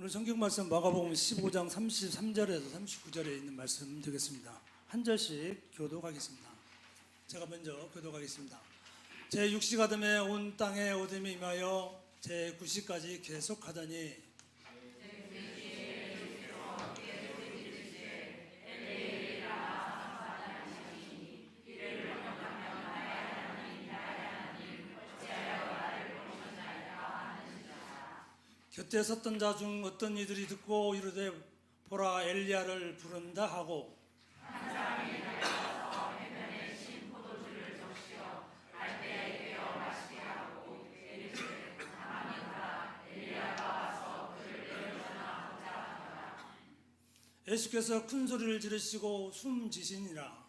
오늘 성경 말씀 마가복음 15장 33절에서 39절에 있는 말씀 되겠습니다. 한 절씩 교독하겠습니다. 제가 먼저 교독하겠습니다. 제6시 가듬에 온 땅에 어둠이 임하여 제9시까지 계속하더니 곁에 섰던 자 중 어떤 이들이 듣고 이르되 보라 엘리야를 부른다 하고 한 사람이 달려와서 해변에 신 포도주를 적시어 갈대에 깨어 마시게 하고 이르되 사람이다 엘리야가 와서 그를 내려주나 보자 하더라. 예수께서 큰 소리를 지르시고 숨지시니라.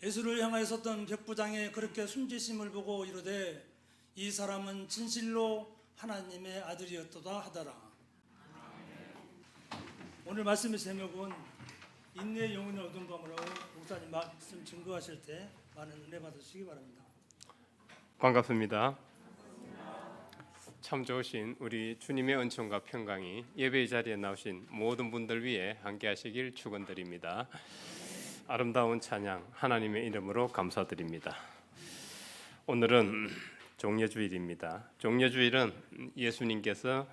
예수를 향하여 섰던 백부장이 그렇게 숨지심을 보고 이르되 이 사람은 진실로 하나님의 아들이었도다 하더라. 오늘 말씀의 제목은 인내의 영혼의 어두운 밤으로 목사님 말씀 증거하실 때 많은 은혜 받으시기 바랍니다. 반갑습니다. 참 좋으신 우리 주님의 은총과 평강이 예배의 자리에 나오신 모든 분들 위해 함께 하시길 축원드립니다. 아름다운 찬양 하나님의 이름으로 감사드립니다. 오늘은 종려주일입니다. 종려주일은 예수님께서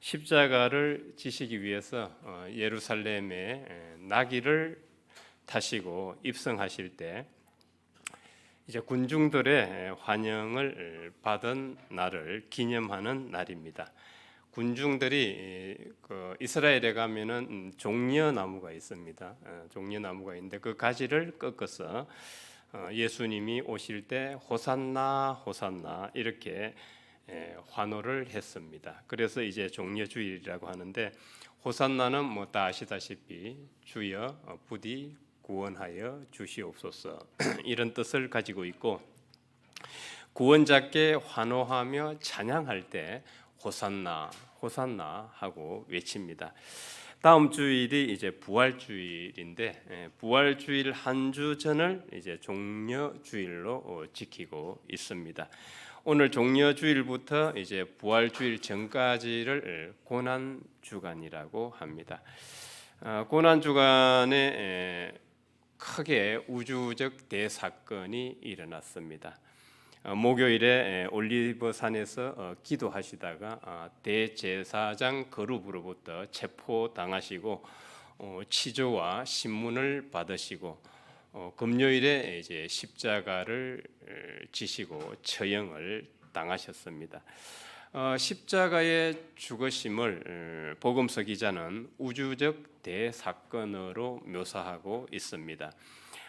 십자가를 지시기 위해서 예루살렘에 나귀를 타시고 입성하실 때 이제 군중들의 환영을 받은 날을 기념하는 날입니다. 군중들이 이스라엘에 가면은 종려나무가 있습니다. 종려나무가 있는데 그 가지를 꺾어서 예수님이 오실 때 호산나 호산나 이렇게 환호를 했습니다. 그래서 이제 종려주일이라고 하는데 호산나는 뭐 다 아시다시피 주여 부디 구원하여 주시옵소서 이런 뜻을 가지고 있고 구원자께 환호하며 찬양할 때 호산나 호산나 하고 외칩니다. 다음 주일이 이제 부활주일인데 부활주일 한 주 전을 이제 종려주일로 지키고 있습니다. 오늘 종려주일부터 이제 부활주일 전까지를 고난주간이라고 합니다. 고난주간에 크게 우주적 대사건이 일어났습니다. 목요일에 올리브산에서 기도하시다가 대제사장 거룹으로부터 체포당하시고 치조와 신문을 받으시고 금요일에 이제 십자가를 지시고 처형을 당하셨습니다. 십자가의 죽으심을 복음서 기자는 우주적 대사건으로 묘사하고 있습니다.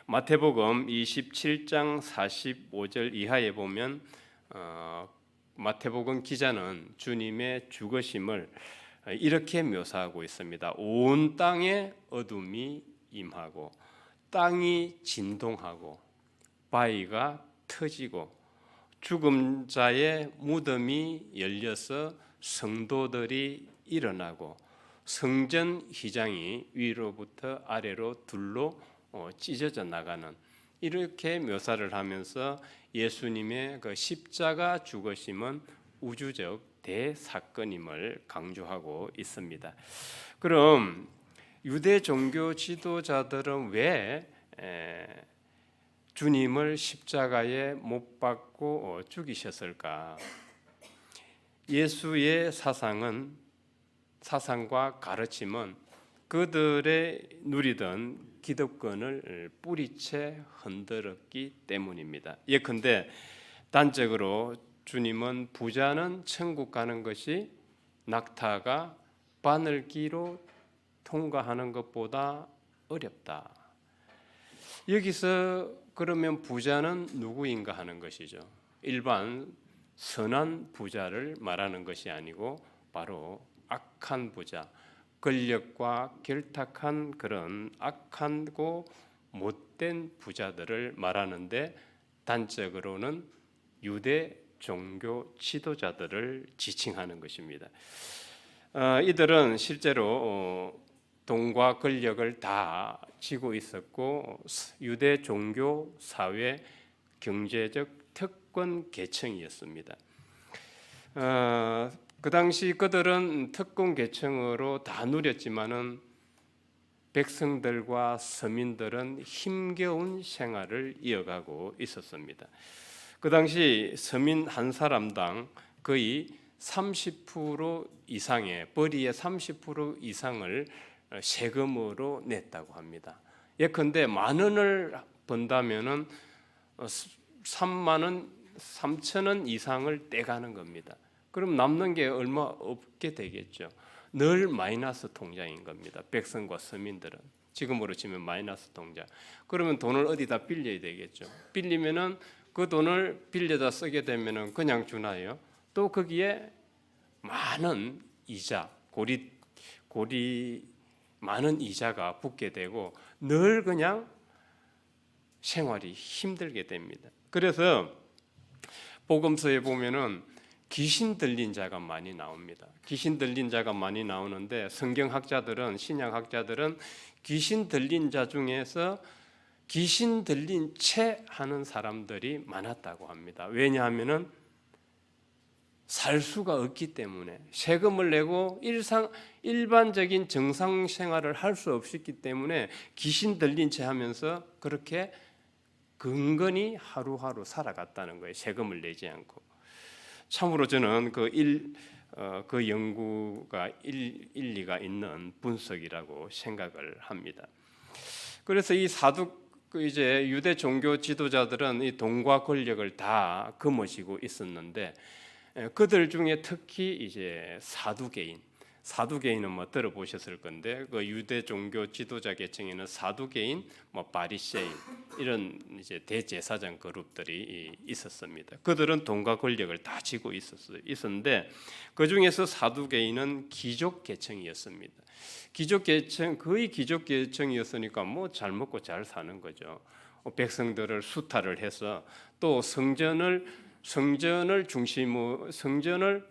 마태복음 27장 45절 이하에 보면 마태복음 기자는 주님의 죽으심을 이렇게 묘사하고 있습니다. 온 땅에 어둠이 임하고 땅이 진동하고 바위가 터지고 죽은 자의 무덤이 열려서 성도들이 일어나고 성전 휘장이 위로부터 아래로 둘로 찢어져 나가는 이렇게 묘사를 하면서 예수님의 그 십자가 죽으심은 우주적 대사건임을 강조하고 있습니다. 그럼 유대 종교 지도자들은 왜 주님을 십자가에 못 박고 죽이셨을까? 예수의 사상과 가르침은 그들의 누리던 기득권을 뿌리채 흔들었기 때문입니다. 예컨대 단적으로 주님은 부자는 천국 가는 것이 낙타가 바늘기로 통과하는 것보다 어렵다. 여기서 그러면 부자는 누구인가 하는 것이죠. 일반 선한 부자를 말하는 것이 아니고 바로 악한 부자, 권력과 결탁한 그런 악하고 못된 부자들을 말하는데 단적으로는 유대 종교 지도자들을 지칭하는 것입니다. 이들은 실제로 돈과 권력을 다 쥐고 있었고 유대 종교 사회 경제적 특권 계층이었습니다. 그 당시 그들은 특권 계층으로 다 누렸지만은 백성들과 서민들은 힘겨운 생활을 이어가고 있었습니다. 그 당시 서민 한 사람당 거의 30% 이상의 벌이의 30% 이상을 세금으로 냈다고 합니다. 예컨대 10,000원을 번다면은 33,000원 이상을 떼가는 겁니다. 그럼 남는 게 얼마 없게 되겠죠. 늘 마이너스 통장인 겁니다. 백성과 서민들은 지금으로 치면 마이너스 통장. 그러면 돈을 어디다 빌려야 되겠죠. 빌리면은 그 돈을 빌려다 쓰게 되면은 그냥 주나요? 또 거기에 많은 이자, 고리 많은 이자가 붙게 되고 늘 그냥 생활이 힘들게 됩니다. 그래서 복음서에 보면은 귀신 들린 자가 많이 나옵니다. 귀신 들린 자가 많이 나오는데 성경학자들은 신약학자들은 귀신 들린 자 중에서 귀신 들린 채 하는 사람들이 많았다고 합니다. 왜냐하면은 살 수가 없기 때문에 세금을 내고 일반적인 정상 생활을 할 수 없었기 때문에 귀신 들린 채 하면서 그렇게 근근히 하루하루 살아갔다는 거예요. 세금을 내지 않고. 참으로 저는 그 연구가 일리가 있는 분석이라고 생각을 합니다. 그래서 이 이제 유대 종교 지도자들은 이 돈과 권력을 다 거머쥐고 있었는데 그들 중에 특히 이제 사두개인은 뭐 들어보셨을 건데 그 유대 종교 지도자 계층에는 사두개인, 바리새인 이런 이제 대제사장 그룹들이 있었습니다. 그들은 돈과 권력을 다 쥐고 있었는데 그 중에서 사두개인은 귀족 계층이었습니다. 거의 귀족 계층이었으니까 뭐 잘 먹고 잘 사는 거죠. 백성들을 수탈을 해서 또 성전을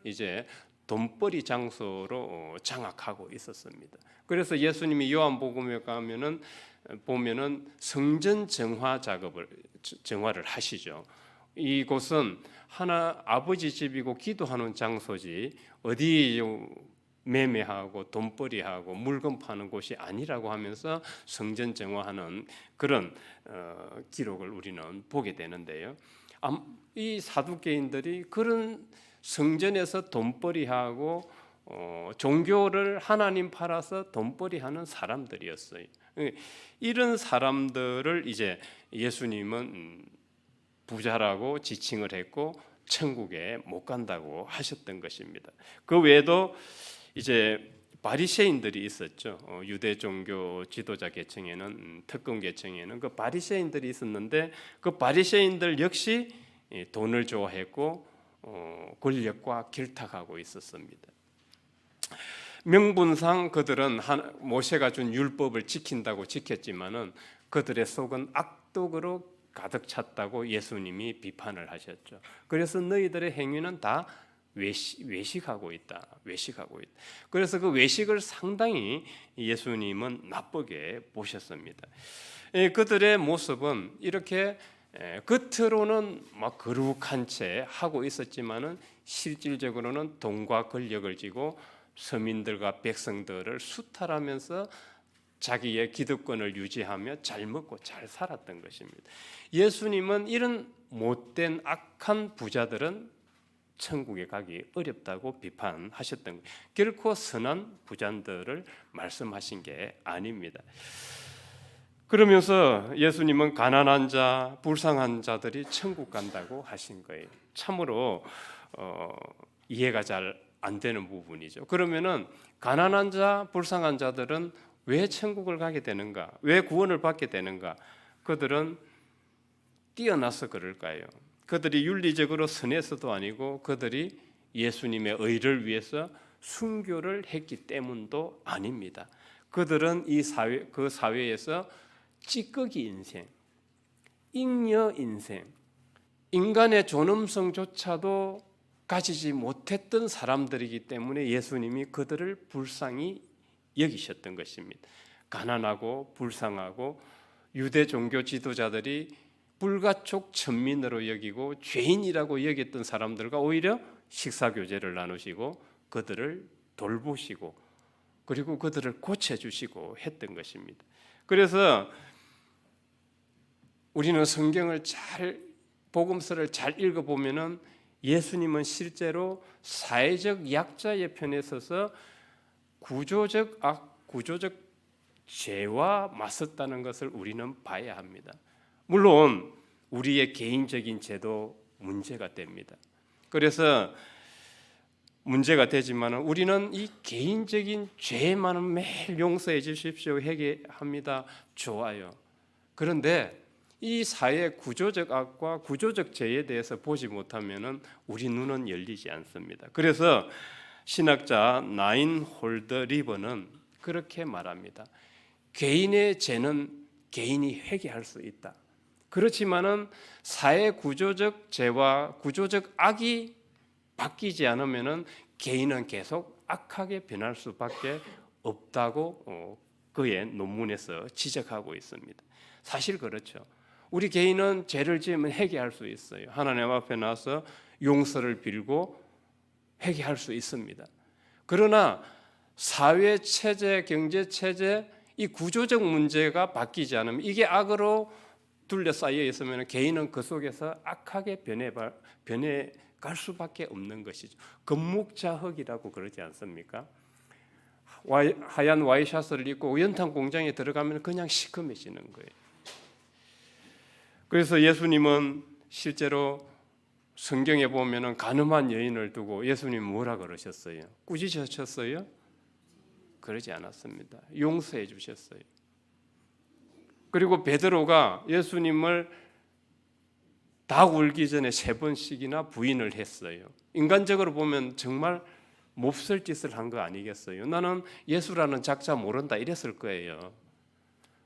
이제 돈벌이 장소로 장악하고 있었습니다. 그래서 예수님이 요한복음에 보면은 성전 정화를 하시죠. 이곳은 아버지 집이고 기도하는 장소지 어디 매매하고 돈벌이하고 물건 파는 곳이 아니라고 하면서 성전 정화하는 그런 기록을 우리는 보게 되는데요. 이 사두개인들이 그런 성전에서 돈벌이하고 종교를 하나님 팔아서 돈벌이하는 사람들이었어요. 이런 사람들을 이제 예수님은 부자라고 지칭을 했고 천국에 못 간다고 하셨던 것입니다. 그 외에도 이제 바리새인들이 있었죠. 유대 종교 지도자 계층에는 특권 계층에는 그 바리새인들이 있었는데 그 바리새인들 역시 돈을 좋아했고 권력과 결탁하고 있었습니다. 명분상 그들은 모세가 준 율법을 지킨다고 지켰지만은 그들의 속은 악독으로 가득 찼다고 예수님이 비판을 하셨죠. 그래서 너희들의 행위는 다 외식하고 있다. 그래서 그 외식을 상당히 예수님은 나쁘게 보셨습니다. 그들의 모습은 이렇게 겉으로는 막 거룩한 채 하고 있었지만은 실질적으로는 돈과 권력을 쥐고 서민들과 백성들을 수탈하면서 자기의 기득권을 유지하며 잘 먹고 잘 살았던 것입니다. 예수님은 이런 못된 악한 부자들은 천국에 가기 어렵다고 비판하셨던 거예요. 결코 선한 부자들을 말씀하신 게 아닙니다. 그러면서 예수님은 가난한 자, 불쌍한 자들이 천국 간다고 하신 거예요. 참으로 이해가 잘 안 되는 부분이죠. 그러면은 가난한 자, 불쌍한 자들은 왜 천국을 가게 되는가? 왜 구원을 받게 되는가? 그들은 뛰어나서 그럴까요? 그들이 윤리적으로 선해서도 아니고 그들이 예수님의 의를 위해서 순교를 했기 때문도 아닙니다. 그들은 그 사회에서 찌꺼기 인생, 잉여 인생, 인간의 존엄성조차도 가지지 못했던 사람들이기 때문에 예수님이 그들을 불쌍히 여기셨던 것입니다. 가난하고 불쌍하고 유대 종교 지도자들이 불가촉 천민으로 여기고 죄인이라고 여겼던 사람들과 오히려 식사교제를 나누시고 그들을 돌보시고 그리고 그들을 고쳐주시고 했던 것입니다. 그래서 우리는 성경을 복음서를 잘 읽어보면은 예수님은 실제로 사회적 약자의 편에 서서 구조적 악, 구조적 죄와 맞섰다는 것을 우리는 봐야 합니다. 물론 우리의 개인적인 죄도 문제가 됩니다. 그래서 문제가 되지만 우리는 이 개인적인 죄만은 매일 용서해 주십시오 회개합니다. 좋아요. 그런데 이 사회 구조적 악과 구조적 죄에 대해서 보지 못하면 우리 눈은 열리지 않습니다. 그래서 신학자 나인 홀더 리버는 그렇게 말합니다. 개인의 죄는 개인이 회개할 수 있다. 그렇지만은 사회 구조적 죄와 구조적 악이 바뀌지 않으면은 개인은 계속 악하게 변할 수밖에 없다고 그의 논문에서 지적하고 있습니다. 사실 그렇죠. 우리 개인은 죄를 지으면 회개할 수 있어요. 하나님 앞에 나와서 용서를 빌고 회개할 수 있습니다. 그러나 사회 체제, 경제 체제 이 구조적 문제가 바뀌지 않으면 이게 악으로 둘러싸여 있으면 개인은 그 속에서 악하게 변해갈 수밖에 없는 것이죠. 금묵자흑이라고 그러지 않습니까? 하얀 와이셔츠를 입고 연탄 공장에 들어가면 그냥 시커매지는 거예요. 그래서 예수님은 실제로 성경에 보면은 간음한 여인을 두고 예수님 뭐라 그러셨어요? 꾸짖으셨어요? 그러지 않았습니다. 용서해 주셨어요. 그리고 베드로가 예수님을 닭 울기 전에 3번씩이나 부인을 했어요. 인간적으로 보면 정말 몹쓸 짓을 한 거 아니겠어요? 나는 예수라는 작자 모른다 이랬을 거예요.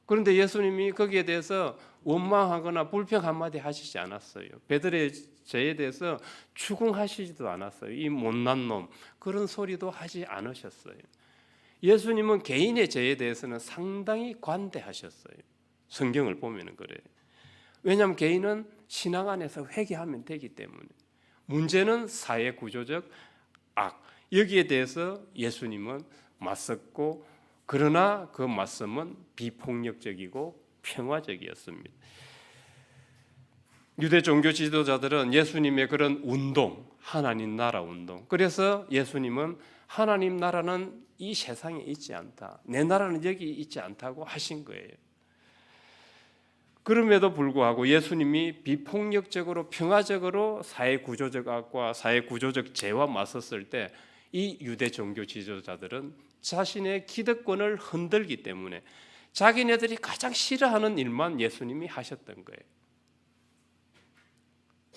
그런데 예수님이 거기에 대해서 원망하거나 불평 한마디 하시지 않았어요. 베드로의 죄에 대해서 추궁하시지도 않았어요. 이 못난 놈 그런 소리도 하지 않으셨어요. 예수님은 개인의 죄에 대해서는 상당히 관대하셨어요. 성경을 보면 그래요. 왜냐하면 개인은 신앙 안에서 회개하면 되기 때문에. 문제는 사회 구조적 악 여기에 대해서 예수님은 맞섰고 그러나 그 맞섬은 비폭력적이고 평화적이었습니다. 유대 종교 지도자들은 예수님의 그런 운동, 하나님 나라 운동. 그래서 예수님은 하나님 나라는 이 세상에 있지 않다. 내 나라는 여기 있지 않다고 하신 거예요. 그럼에도 불구하고 예수님이 비폭력적으로 평화적으로 사회 구조적 악과 사회 구조적 죄와 맞섰을 때 이 유대 종교 지도자들은 자신의 기득권을 흔들기 때문에 자기네들이 가장 싫어하는 일만 예수님이 하셨던 거예요.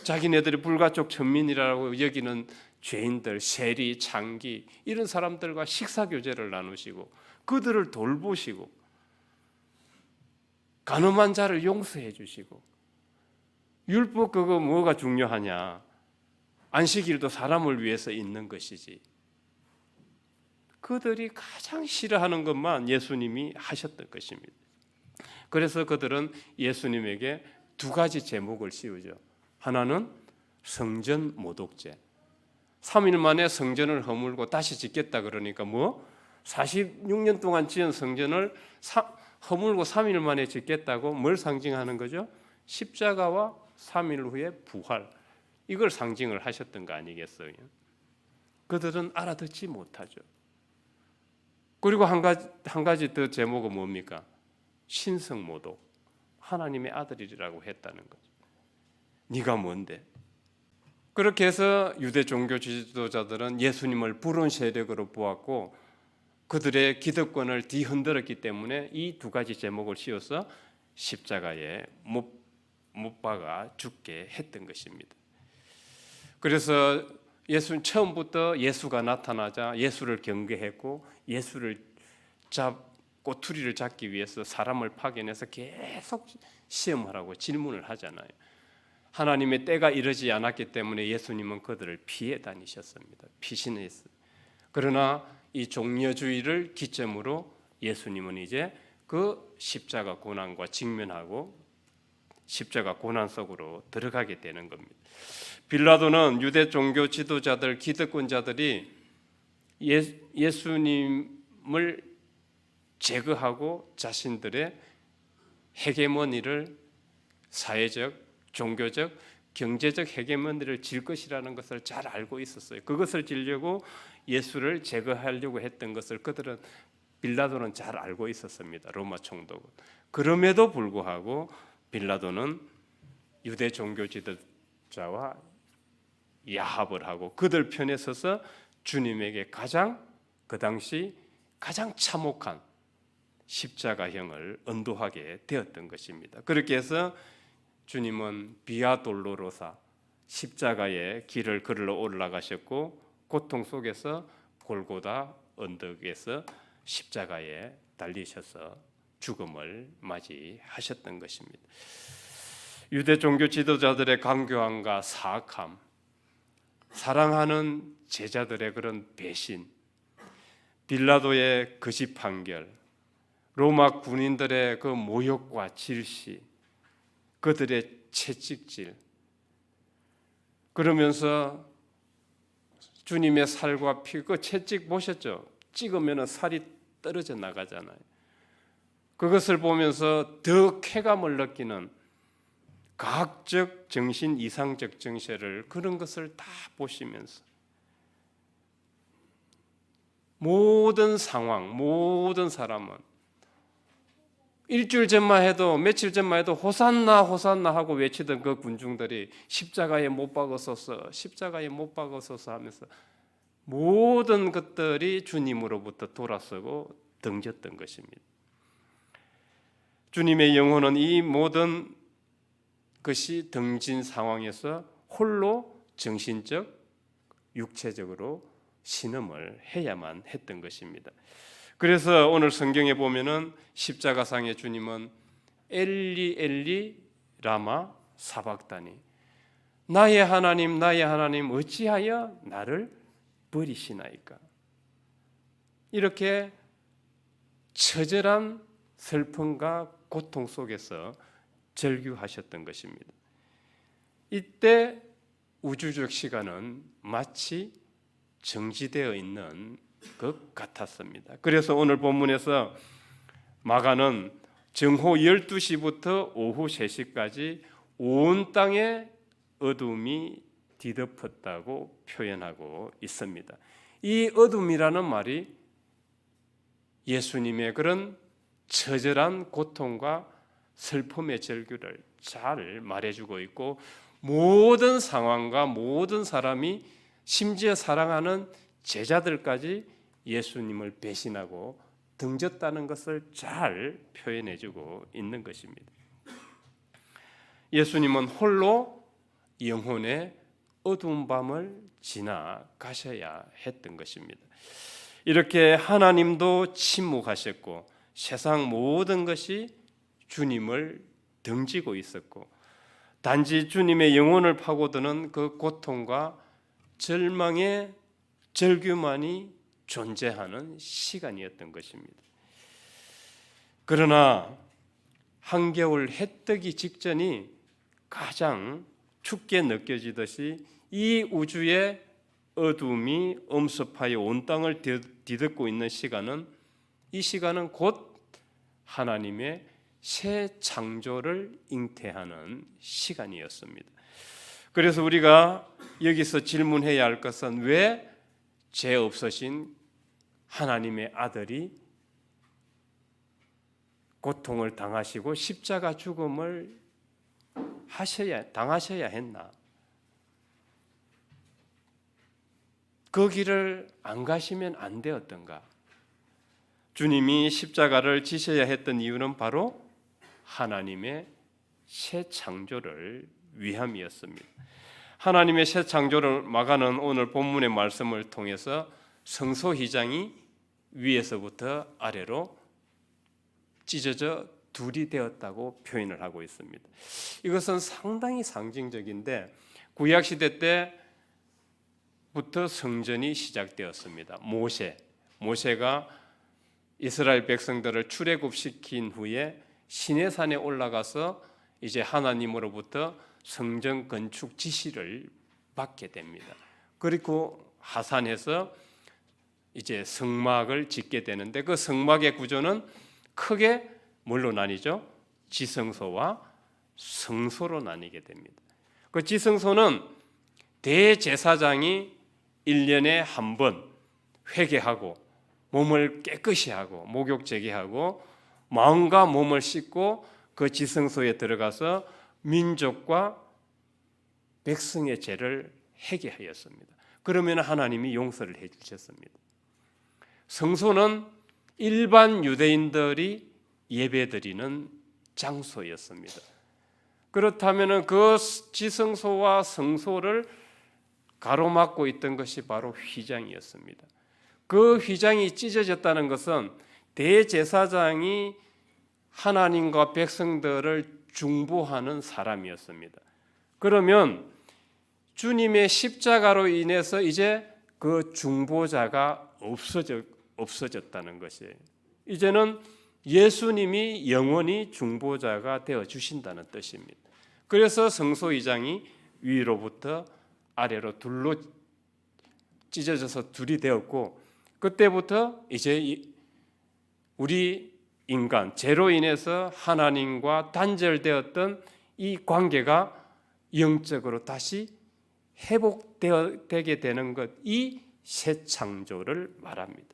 자기네들이 불가촉 천민이라고 여기는 죄인들, 세리, 창기 이런 사람들과 식사교제를 나누시고 그들을 돌보시고 간음한 자를 용서해 주시고 율법 그거 뭐가 중요하냐? 안식일도 사람을 위해서 있는 것이지. 그들이 가장 싫어하는 것만 예수님이 하셨던 것입니다. 그래서 그들은 예수님에게 2가지 제목을 씌우죠. 하나는 성전 모독죄. 3일 만에 성전을 허물고 다시 짓겠다 그러니까 46년 동안 지은 성전을 허물고 3일 만에 짓겠다고 뭘 상징하는 거죠? 십자가와 3일 후에 부활. 이걸 상징을 하셨던 거 아니겠어요? 그들은 알아듣지 못하죠. 그리고 한 가지 더 제목은 뭡니까? 신성모독. 하나님의 아들이라고 했다는 거죠. 네가 뭔데? 그렇게 해서 유대 종교 지도자들은 예수님을 불온 세력으로 보았고 그들의 기득권을 뒤흔들었기 때문에 이 2가지 제목을 씌워서 십자가에 못 박아 죽게 했던 것입니다. 그래서 예수는 처음부터 예수가 나타나자 예수를 경계했고 예수를 꼬투리를 잡기 위해서 사람을 파견해서 계속 시험하라고 질문을 하잖아요. 하나님의 때가 이르지 않았기 때문에 예수님은 그들을 피해 다니셨습니다. 피신했어요. 그러나 이 종려주의를 기점으로 예수님은 이제 그 십자가 고난과 직면하고 십자가 고난 속으로 들어가게 되는 겁니다. 빌라도는 유대 종교 지도자들, 기득권자들이 예수님을 제거하고 자신들의 헤게모니를 사회적, 종교적, 경제적 헤게모니를 질 것이라는 것을 잘 알고 있었어요. 그것을 지려고 예수를 제거하려고 했던 것을 빌라도는 잘 알고 있었습니다. 로마 총독은. 그럼에도 불구하고 빌라도는 유대 종교 지도자와 야합을 하고 그들 편에 서서 주님에게 그 당시 가장 참혹한 십자가형을 언도하게 되었던 것입니다. 그렇게 해서 주님은 비아 돌로로사 십자가의 길을 걸어 올라가셨고 고통 속에서 골고다 언덕에서 십자가에 달리셔서 죽음을 맞이하셨던 것입니다. 유대 종교 지도자들의 강교함과 사악함, 사랑하는 제자들의 그런 배신, 빌라도의 거짓 판결, 로마 군인들의 그 모욕과 질시, 그들의 채찍질, 그러면서 주님의 살과 피, 그 채찍 보셨죠? 찍으면 살이 떨어져 나가잖아요. 그것을 보면서 더 쾌감을 느끼는 과학적 정신, 이상적 정세를 그런 것을 다 보시면서 모든 상황, 모든 사람은 일주일 전만 해도 며칠 전만 해도 호산나 호산나 하고 외치던 그 군중들이 십자가에 못 박으소서, 십자가에 못 박으소서 하면서 모든 것들이 주님으로부터 돌아서고 등졌던 것입니다. 주님의 영혼은 이 모든 것이 등진 상황에서 홀로 정신적, 육체적으로 신음을 해야만 했던 것입니다. 그래서 오늘 성경에 보면은 십자가상의 주님은 엘리 엘리 라마 사박다니, 나의 하나님 나의 하나님 어찌하여 나를 버리시나이까, 이렇게 처절한 슬픔과 고통 속에서 절규하셨던 것입니다. 이때 우주적 시간은 마치 정지되어 있는 것 같았습니다. 그래서 오늘 본문에서 마가는 정오 12시부터 오후 3시까지 온 땅에 어둠이 뒤덮었다고 표현하고 있습니다. 이 어둠이라는 말이 예수님의 그런 처절한 고통과 슬픔의 절규를 잘 말해주고 있고, 모든 상황과 모든 사람이, 심지어 사랑하는 제자들까지 예수님을 배신하고 등졌다는 것을 잘 표현해주고 있는 것입니다. 예수님은 홀로 영혼의 어두운 밤을 지나가셔야 했던 것입니다. 이렇게 하나님도 침묵하셨고 세상 모든 것이 주님을 등지고 있었고, 단지 주님의 영혼을 파고드는 그 고통과 절망의 절규만이 존재하는 시간이었던 것입니다. 그러나 한겨울 해 뜨기 직전이 가장 춥게 느껴지듯이 이 우주의 어둠이 엄습하여 온 땅을 뒤덮고 있는 시간은, 이 시간은 곧 하나님의 새 창조를 잉태하는 시간이었습니다. 그래서 우리가 여기서 질문해야 할 것은, 왜 죄 없으신 하나님의 아들이 고통을 당하시고 십자가 죽음을 당하셔야 했나? 그 길을 안 가시면 안 되었던가? 주님이 십자가를 지셔야 했던 이유는 바로 하나님의 새 창조를 위함이었습니다. 하나님의 새 창조를 마가는 오늘 본문의 말씀을 통해서 성소휘장이 위에서부터 아래로 찢어져 둘이 되었다고 표현을 하고 있습니다. 이것은 상당히 상징적인데, 구약시대 때부터 성전이 시작되었습니다. 모세가 이스라엘 백성들을 출애굽시킨 후에 시내산에 올라가서 이제 하나님으로부터 성전 건축 지시를 받게 됩니다. 그리고 하산해서 이제 성막을 짓게 되는데 그 성막의 구조는 크게 뭘로 나뉘죠? 지성소와 성소로 나뉘게 됩니다. 그 지성소는 대제사장이 1년에 한 번 회개하고 몸을 깨끗이 하고 목욕 제기하고 마음과 몸을 씻고 그 지성소에 들어가서 민족과 백성의 죄를 회개하였습니다. 그러면 하나님이 용서를 해 주셨습니다. 성소는 일반 유대인들이 예배드리는 장소였습니다. 그렇다면 그 지성소와 성소를 가로막고 있던 것이 바로 휘장이었습니다. 그 휘장이 찢어졌다는 것은 대제사장이 하나님과 백성들을 중보하는 사람이었습니다. 그러면 주님의 십자가로 인해서 이제 그 중보자가 없어졌다는 것이에요. 이제는 예수님이 영원히 중보자가 되어 주신다는 뜻입니다. 그래서 성소 이장이 위로부터 아래로 둘로 찢어져서 둘이 되었고, 그때부터 이제 우리 인간 죄로 인해서 하나님과 단절되었던 이 관계가 영적으로 다시 회복되게 되는 것, 이 새 창조를 말합니다.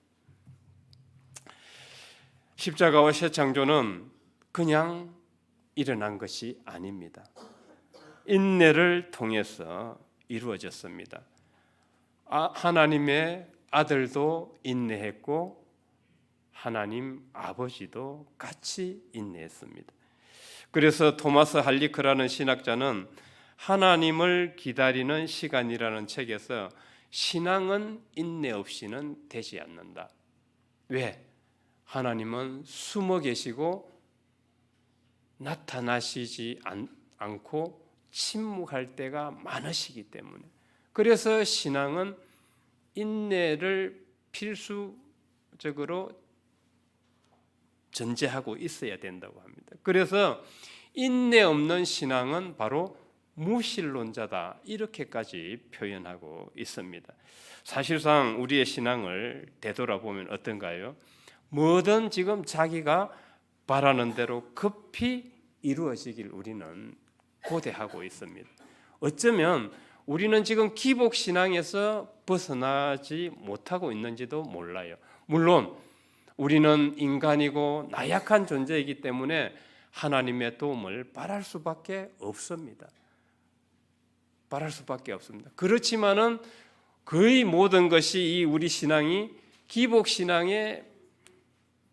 십자가와 새 창조는 그냥 일어난 것이 아닙니다. 인내를 통해서 이루어졌습니다. 하나님의 아들도 인내했고 하나님 아버지도 같이 인내했습니다. 그래서 토마스 할리크라는 신학자는 하나님을 기다리는 시간이라는 책에서 신앙은 인내 없이는 되지 않는다. 왜? 하나님은 숨어 계시고 나타나시지 않고 침묵할 때가 많으시기 때문에, 그래서 신앙은 인내를 필수적으로 전제하고 있어야 된다고 합니다. 그래서 인내 없는 신앙은 바로 무신론자다, 이렇게까지 표현하고 있습니다. 사실상 우리의 신앙을 되돌아보면 어떤가요? 뭐든 지금 자기가 바라는 대로 급히 이루어지길 우리는 고대하고 있습니다. 어쩌면 우리는 지금 기복신앙에서 벗어나지 못하고 있는지도 몰라요. 물론 우리는 인간이고 나약한 존재이기 때문에 하나님의 도움을 바랄 수밖에 없습니다. 바랄 수밖에 없습니다. 그렇지만은 거의 모든 것이 이 우리 신앙이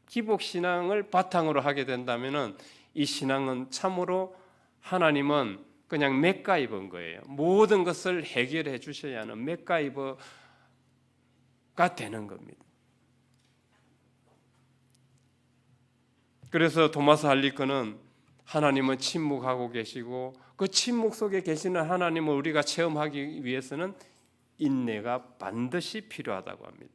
기복신앙을 바탕으로 하게 된다면은 이 신앙은 참으로 하나님은 그냥 맥가이버인 거예요. 모든 것을 해결해 주셔야 하는 맥가이버가 되는 겁니다. 그래서 토마스 할리크는 하나님은 침묵하고 계시고 그 침묵 속에 계시는 하나님을 우리가 체험하기 위해서는 인내가 반드시 필요하다고 합니다.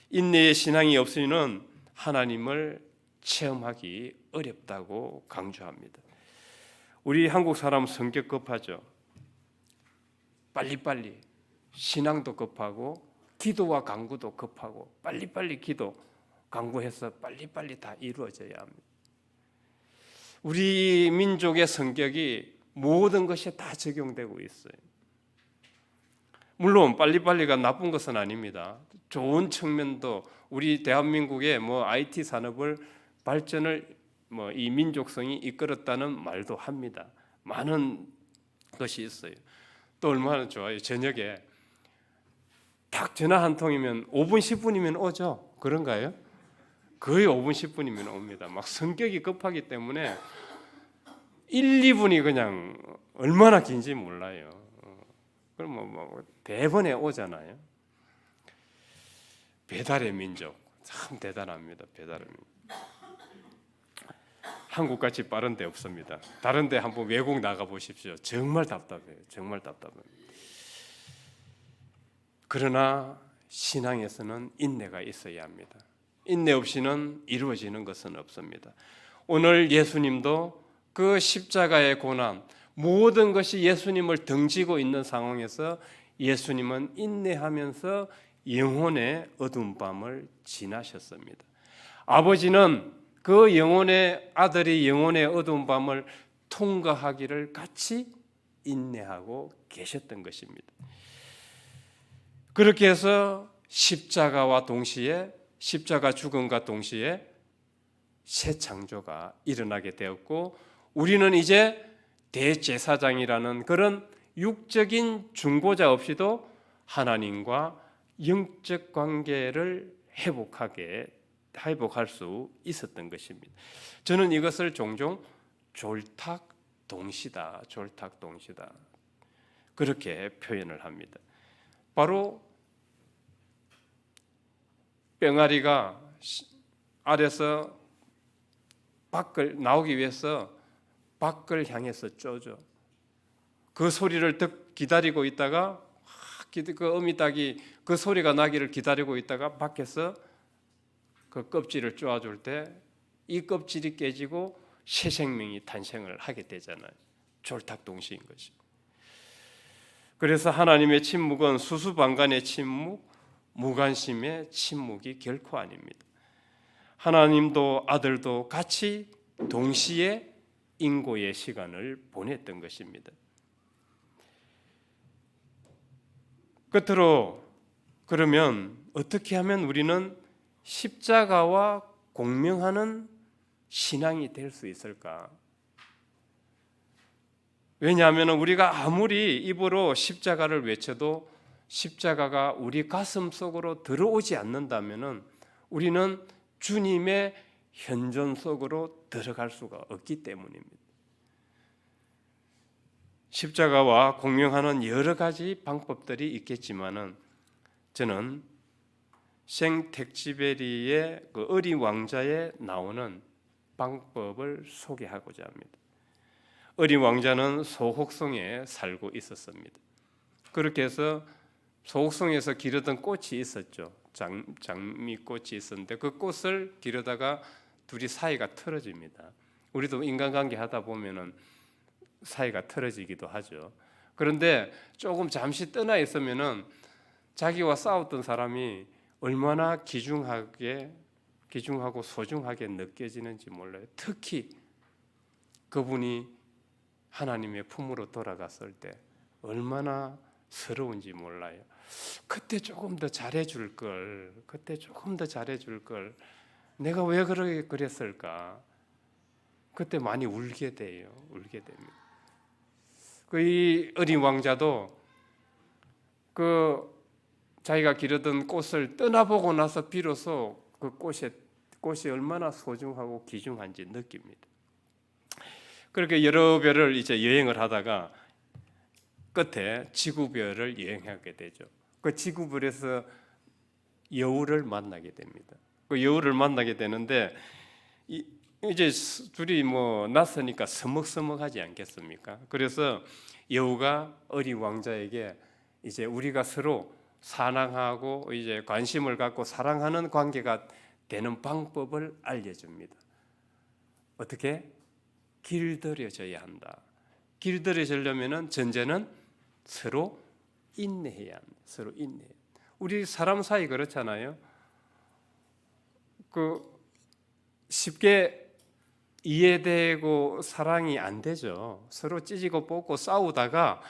인내의 신앙이 없이는 하나님을 체험하기 어렵다고 강조합니다. 우리 한국 사람 성격 급하죠. 빨리빨리 신앙도 급하고 기도와 간구도 급하고 빨리빨리 기도 간구해서 빨리빨리 다 이루어져야 합니다. 우리 민족의 성격이 모든 것에 다 적용되고 있어요. 물론 빨리빨리가 나쁜 것은 아닙니다. 좋은 측면도, 우리 대한민국의 IT 산업을 발전을 이 민족성이 이끌었다는 말도 합니다. 많은 것이 있어요. 또 얼마나 좋아요. 저녁에 딱 전화 한 통이면 5분 10분이면 오죠. 그런가요? 거의 5분 10분이면 옵니다. 막 성격이 급하기 때문에 1, 2분이 그냥 얼마나 긴지 몰라요. 그럼 대번에 오잖아요. 배달의 민족 참 대단합니다. 배달의 민족. 한국같이 빠른 데 없습니다. 다른 데 한번 외국 나가 보십시오. 정말 답답해요. 정말 답답합니다. 그러나 신앙에서는 인내가 있어야 합니다. 인내 없이는 이루어지는 것은 없습니다. 오늘 예수님도 그 십자가의 고난, 모든 것이 예수님을 등지고 있는 상황에서 예수님은 인내하면서 영혼의 어두운 밤을 지나셨습니다. 아버지는 그 영혼의 아들이 영혼의 어두운 밤을 통과하기를 같이 인내하고 계셨던 것입니다. 그렇게 해서 십자가와 동시에 십자가 죽음과 동시에 새 창조가 일어나게 되었고 우리는 이제 대제사장이라는 그런 육적인 중보자 없이도 하나님과 영적 관계를 회복할 수 있었던 것입니다. 저는 이것을 종종 졸탁동시다 그렇게 표현을 합니다. 바로 병아리가 알에서 밖을 나오기 위해서 밖을 향해서 쪼죠. 그 소리를 기다리고 있다가 그 어미닭이 그 소리가 나기를 기다리고 있다가 밖에서 그 껍질을 쪼아줄 때 이 껍질이 깨지고 새 생명이 탄생을 하게 되잖아요. 졸탁동시인 것이. 그래서 하나님의 침묵은 수수방관의 침묵, 무관심의 침묵이 결코 아닙니다. 하나님도 아들도 같이 동시에 인고의 시간을 보냈던 것입니다. 끝으로 그러면 어떻게 하면 우리는 십자가와 공명하는 신앙이 될 수 있을까? 왜냐하면 우리가 아무리 입으로 십자가를 외쳐도 십자가가 우리 가슴 속으로 들어오지 않는다면 우리는 주님의 현존 속으로 들어갈 수가 없기 때문입니다. 십자가와 공명하는 여러 가지 방법들이 있겠지만은 저는 생텍쥐베리의 그 어린 왕자에 나오는 방법을 소개하고자 합니다. 어린 왕자는 소혹성에 살고 있었습니다. 그렇게 해서 소혹성에서 기르던 꽃이 있었죠. 장미꽃이 있었는데 그 꽃을 기르다가 둘이 사이가 틀어집니다. 우리도 인간관계 하다 보면은 사이가 틀어지기도 하죠. 그런데 조금 잠시 떠나 있으면은 자기와 싸웠던 사람이 얼마나 귀중하고 소중하게 느껴지는지 몰라요. 특히 그분이 하나님의 품으로 돌아갔을 때 얼마나 서러운지 몰라요. 그때 조금 더 잘해줄 걸, 내가 왜 그랬을까? 그때 많이 울게 됩니다. 이 어린 왕자도 그 자기가 기르던 꽃을 떠나보고 나서 비로소 그 꽃이 얼마나 소중하고 귀중한지 느낍니다. 그렇게 여러 별을 이제 여행을 하다가 끝에 지구별을 여행하게 되죠. 그 지구별에서 여우를 만나게 됩니다. 그 여우를 만나게 되는데 이제 둘이 낯서니까 서먹서먹하지 않겠습니까? 그래서 여우가 어린 왕자에게 이제 우리가 서로 사랑하고 이제 관심을 갖고 사랑하는 관계가 되는 방법을 알려줍니다. 어떻게? 길들여져야 한다. 길들여지려면은 전제는 서로 인내해야 합니다. 서로 인내. 우리 사람 사이 그렇잖아요. 쉽게 이해되고 사랑이 안 되죠. 서로 찢고 뽑고 싸우다가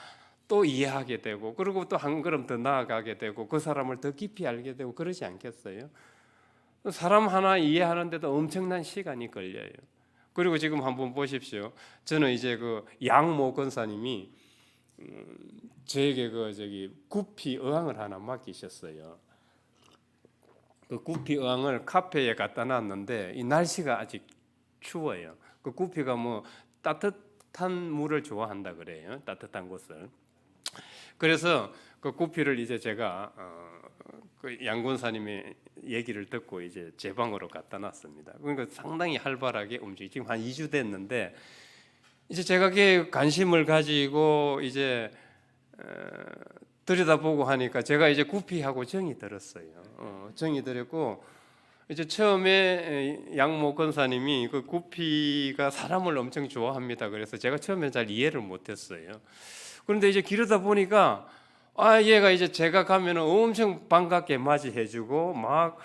또 이해하게 되고 그리고 또 한 걸음 더 나아가게 되고 그 사람을 더 깊이 알게 되고 그러지 않겠어요? 사람 하나 이해하는데도 엄청난 시간이 걸려요. 그리고 지금 한번 보십시오. 저는 이제 그 양모 권사님이 저에게 구피 어항을 하나 맡기셨어요. 그 구피 어항을 카페에 갖다 놨는데 이 날씨가 아직 추워요. 그 구피가 따뜻한 물을 좋아한다 그래요. 따뜻한 곳을. 그래서 그 구피를 이제 제가 그 양권사님의 얘기를 듣고 이제 제 방으로 갖다 놨습니다. 그러니까 상당히 활발하게 움직이고 지금 한 2주 됐는데 이제 제가 그게 관심을 가지고 이제 들여다보고 하니까 제가 이제 구피하고 정이 들었어요. 정이 들었고 이제 처음에 양모 권사님이 그 구피가 사람을 엄청 좋아합니다. 그래서 제가 처음에 잘 이해를 못했어요. 그런데 이제 기르다 보니까 얘가 이제 제가 가면은 엄청 반갑게 맞이해주고 막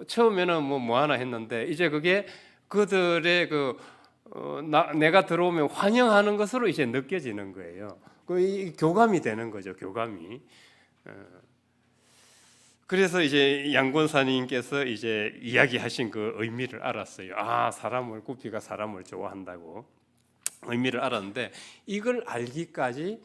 처음에는 뭐 하나 했는데 이제 그게 그들의 내가 들어오면 환영하는 것으로 이제 느껴지는 거예요. 이 교감이 되는 거죠, 교감이. 그래서 이제 양 권사님께서 이제 이야기하신 그 의미를 알았어요. 구피가 사람을 좋아한다고 의미를 알았는데 이걸 알기까지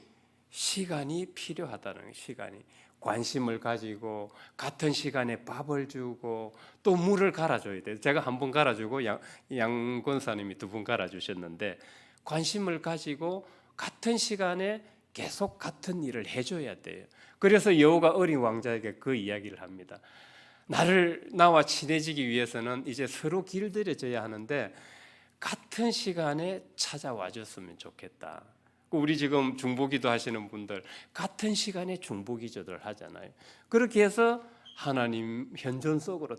시간이 필요하다는 거예요. 시간이. 관심을 가지고 같은 시간에 밥을 주고 또 물을 갈아줘야 돼요. 제가 한 번 갈아주고 양 권사님이 2번 갈아주셨는데 관심을 가지고 같은 시간에 계속 같은 일을 해줘야 돼요. 그래서 여호가 어린 왕자에게 그 이야기를 합니다. 나와 친해지기 위해서는 이제 서로 길들여져야 하는데 같은 시간에 찾아와 줬으면 좋겠다. 우리 지금 중보기도 하시는 분들 같은 시간에 중보기도를 하잖아요. 그렇게 해서 하나님 현존 속으로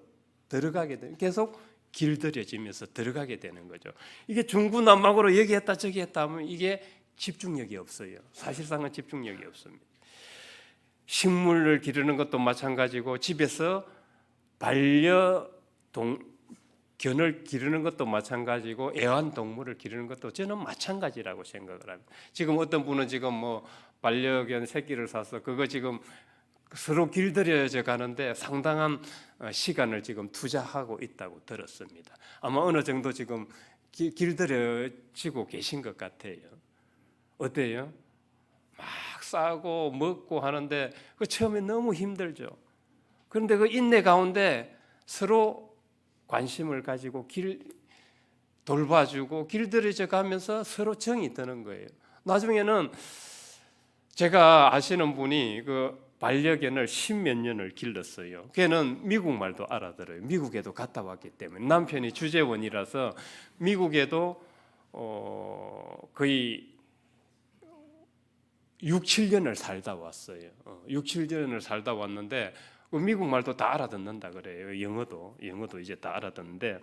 들어가게 되는, 계속 길들여지면서 들어가게 되는 거죠. 이게 중구난방으로 여기 했다 저기 했다 하면 이게 집중력이 없어요. 사실상은 집중력이 없습니다. 식물을 기르는 것도 마찬가지고 집에서 견을 기르는 것도 마찬가지고 애완동물을 기르는 것도 저는 마찬가지라고 생각을 합니다. 지금 어떤 분은 지금 반려견 새끼를 사서 그거 지금 서로 길들여져 가는데 상당한 시간을 지금 투자하고 있다고 들었습니다. 아마 어느 정도 지금 길들여지고 계신 것 같아요. 어때요? 막 싸고 먹고 하는데 그 처음에 너무 힘들죠. 그런데 그 인내 가운데 서로 관심을 가지고 돌봐주고 길들여져 가면서 서로 정이 드는 거예요. 나중에는 제가 아시는 분이 그 반려견을 10몇 년을 길렀어요. 걔는 미국 말도 알아들어요. 미국에도 갔다 왔기 때문에. 남편이 주재원이라서 미국에도 거의 6, 7년을 살다 왔어요. 6, 7년을 살다 왔는데 미국 말도 다 알아듣는다 그래요. 영어도 이제 다 알아듣는데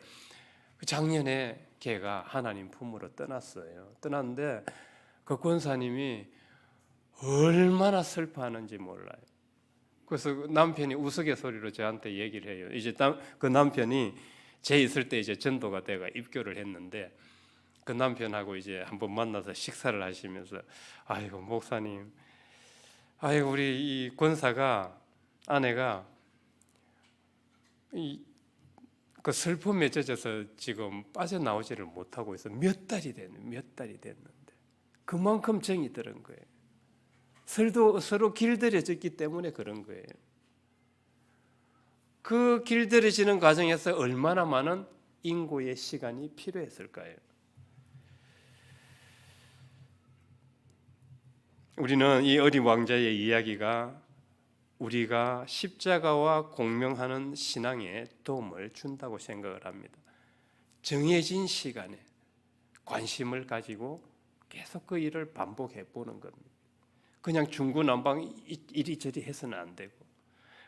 작년에 걔가 하나님 품으로 떠났어요. 떠났는데 그 권사님이 얼마나 슬퍼하는지 몰라요. 그래서 남편이 우스갯소리로 저한테 얘기를 해요. 이제 그 남편이 제 있을 때 이제 전도가 돼가 입교를 했는데 그 남편하고 이제 한번 만나서 식사를 하시면서 아이고 목사님, 아이고 우리 이 권사가 아내가 그 슬픔에 젖어서 지금 빠져나오지를 못하고 있어. 몇 달이 됐는데 그만큼 정이 들은 거예요. 서로 길들여졌기 때문에 그런 거예요. 그 길들여지는 과정에서 얼마나 많은 인고의 시간이 필요했을까요? 우리는 이 어린 왕자의 이야기가 우리가 십자가와 공명하는 신앙에 도움을 준다고 생각을 합니다. 정해진 시간에 관심을 가지고 계속 그 일을 반복해 보는 겁니다. 그냥 중구난방 이리저리 해서는 안 되고,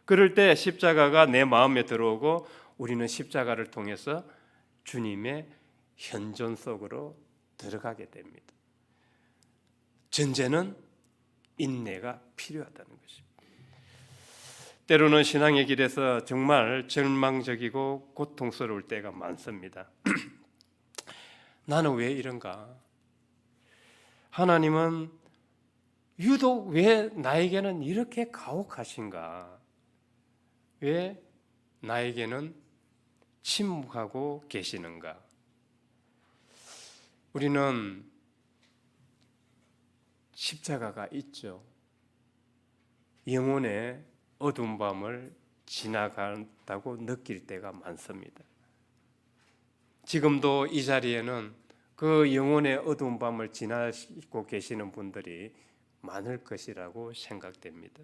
그럴 때 십자가가 내 마음에 들어오고 우리는 십자가를 통해서 주님의 현존 속으로 들어가게 됩니다. 전제는 인내가 필요하다는 것입니다. 때로는 신앙의 길에서 정말 절망적이고 고통스러울 때가 많습니다. 나는 왜 이런가? 하나님은 유독 왜 나에게는 이렇게 가혹하신가? 왜 나에게는 침묵하고 계시는가? 우리는 십자가가 있죠. 영혼의 어두운 밤을 지나간다고 느낄 때가 많습니다. 지금도 이 자리에는 그 영혼의 어두운 밤을 지나고 계시는 분들이 많을 것이라고 생각됩니다.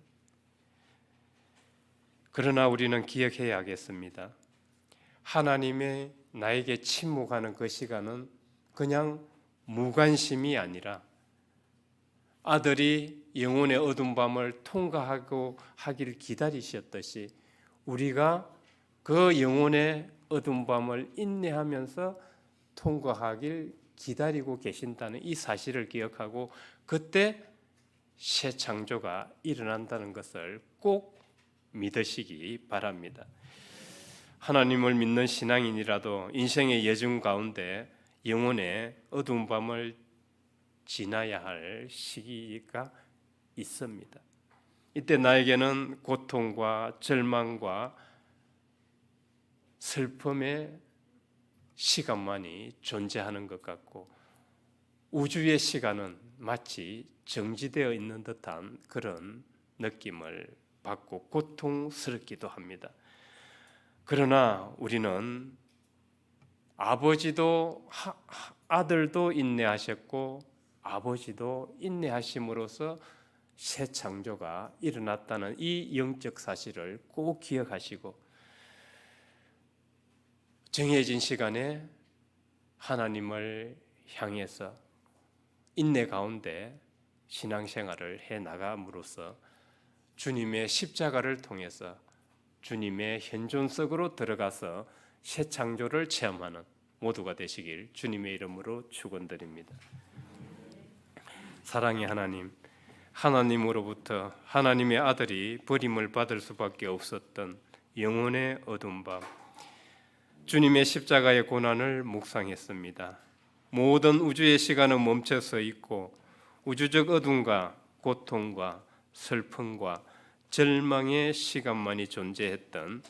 그러나 우리는 기억해야겠습니다. 하나님의 나에게 침묵하는 그 시간은 그냥 무관심이 아니라 아들이 영혼의 어두운 밤을 통과하고 하기를 기다리셨듯이 우리가 그 영혼의 어두운 밤을 인내하면서 통과하길 기다리고 계신다는 이 사실을 기억하고 그때 새 창조가 일어난다는 것을 꼭 믿으시기 바랍니다. 하나님을 믿는 신앙인이라도 인생의 여정 가운데 영혼의 어두운 밤을 지나야 할 시기가 있습니다. 이때 나에게는 고통과 절망과 슬픔의 시간만이 존재하는 것 같고 우주의 시간은 마치 정지되어 있는 듯한 그런 느낌을 받고 고통스럽기도 합니다. 그러나 우리는 아버지도 아들도 인내하셨고 아버지도 인내하심으로써 새 창조가 일어났다는 이 영적 사실을 꼭 기억하시고 정해진 시간에 하나님을 향해서 인내 가운데 신앙생활을 해나감으로써 주님의 십자가를 통해서 주님의 현존 속으로 들어가서 새 창조를 체험하는 모두가 되시길 주님의 이름으로 축원드립니다. 사랑의 하나님, 하나님으로부터 하나님의 아들이 버림을 받을 수밖에 없었던 영혼의 어두운 밤, 주님의 십자가의 고난을 묵상했습니다. 모든 우주의 시간은 멈춰서 있고 우주적 어둠과 고통과 슬픔과 절망의 시간만이 존재했던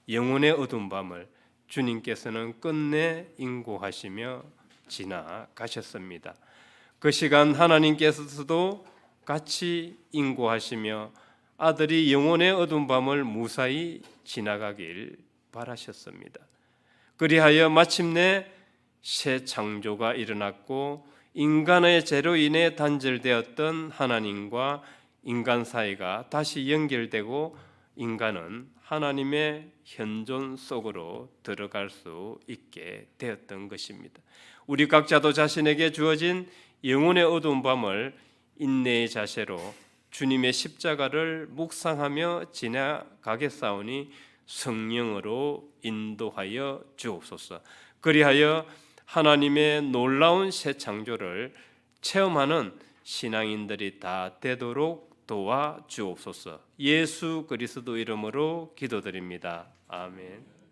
영혼의 어두운 밤을 주님께서는 끝내 인고하시며 지나가셨습니다. 그 시간 하나님께서도 같이 인고하시며 아들이 영혼의 어두운 밤을 무사히 지나가길 바라셨습니다. 그리하여 마침내 새 창조가 일어났고 인간의 죄로 인해 단절되었던 하나님과 인간 사이가 다시 연결되고 인간은 하나님의 현존 속으로 들어갈 수 있게 되었던 것입니다. 우리 각자도 자신에게 주어진 영혼의 어두운 밤을 인내의 자세로 주님의 십자가를 묵상하며 지나가겠사오니 성령으로 인도하여 주옵소서. 그리하여 하나님의 놀라운 새 창조를 체험하는 신앙인들이 다 되도록 도와 주옵소서. 예수 그리스도 이름으로 기도드립니다. 아멘.